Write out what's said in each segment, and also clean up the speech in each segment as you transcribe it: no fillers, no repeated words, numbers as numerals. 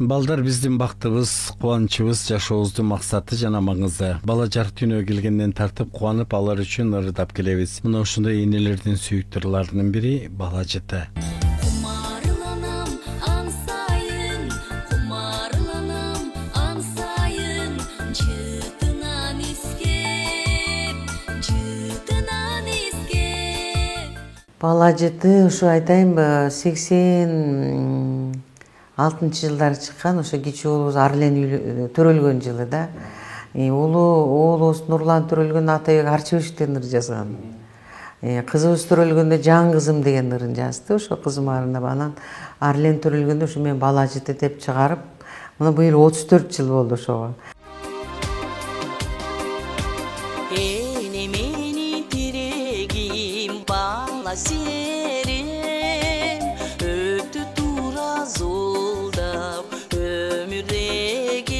Балдар биздин бактыбыз, кубанычыбыз, жашообуздун максаты жана маңызы. Бала жарык дүйнөгө келгенден тартып кубанып алар үчүн ырдап келебиз. Мына ошондой энелердин сүйүктүү ырларынын бири бала жыты. Бала жыты ушу айтайынбы 86-жылдары чыккан, ошо кичүү уулубуз Арлен төрөлгөн жылы да. Уулубуз Нурлан төрөлгөн Атайбек Арчыбековден ыр жазган. Кызыбыз төрөлгөндө Жан кызым деген ырын жазды, ошо кызым арынап. Анан Арлен төрөлгөндө ушу мен бала жыты деп чыгарып, мына быйыл 34 жыл болду ошого. Serim ötü tura zoldap ömüregen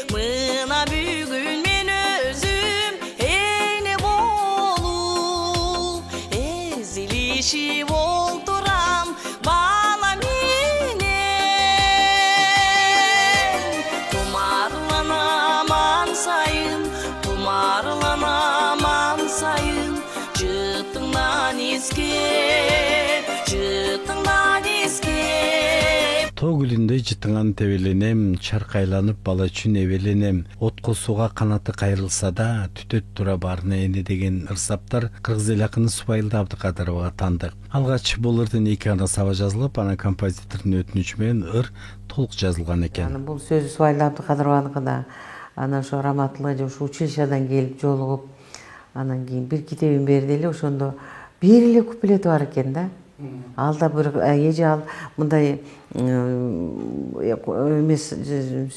mına bugün men özüm ene bolup ezilişip olduram bala menen kumarlanaman sayın kumarlanaman sayın Жытыңнан искеп, жытыңнан искеп. Тоо гүлүндөй жытыңан тебеленем, чаркайланып бала үчүн эбеленем. Отко сууга канаты кайрылса да, түтөт тура барына эне деген ырсаптар кыргыз эл акыны Субайылда Абдыкадыровага таандык. Алгач бул ырдын 2 ана саба жазылып, анан композитордун өтүнүчү менен ыр толук жазылган экен. Бул сөзү Субайылда Абдыкадырованыкы да. Анан ошо Раматылла же ушу училищедан келип жолугуп, анан кийин бир китебин берди эле, ошондо бир эле куплети бар экен да. Алда бир эже ал мындай эмес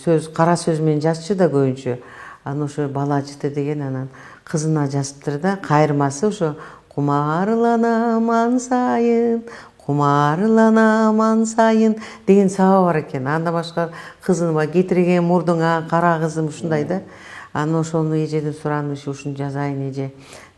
сөз, кара сөз менен жазчу да көбүнчө. Анан ошо бала жыты деген анан кызына жазыптыр да, кайырмасы ошо кумарланаман сайын, кумарланаман сайын деген саба бар экен. Анда башка кызыма кетирген мурдуңа кара кызым ушундай да. Анан ошону эжеден суранып, ушуну жазайын эже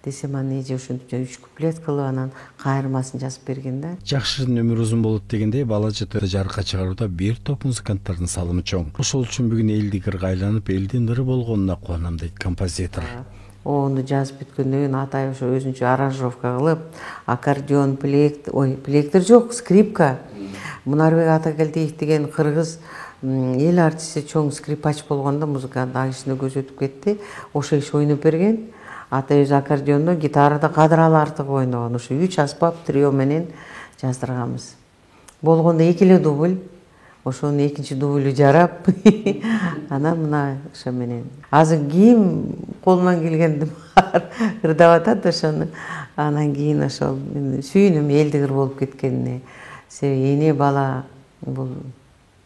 десем, анан эже ушуну 3 куплет кылып анан кайырмасын жазып берген да. Жакшырдын өмүрү узун болот дегендей, бала жыты жарыкка чыгарууда бир топ музыканттардын салымы чоң. Ошол үчүн бүгүн элдик ырга айланып, элдин ыры болгонуна кубанам дейт композитор. Ону жазып бүткөндөн кийин Атай ошо өзүнчө аранжировка кылып, аккордеон, плектер жок, скрипка. Мунарбек Атакелдиев деген кыргыз эл артисти, чоң скрипач болгондо музыкант агишине көз өтүп кетти. Ошо иш ойноп берген. Атай өзү аккордеондо, гитарада Кадыралы Артык ойногон. Ошо 3 аспап трио менен жаздырганбыз. Болгондо 2 эле дубль. Ошонун экинчи дублю жарап, анан мына ошо менен. Азыр кийин колунан келгенди ырдап атат ошону. Анан кийин ошол сүйүнүм элдик ыр болуп кеткенине. Себеби эне бала бул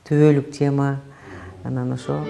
төбөлүк тема. Анан ошо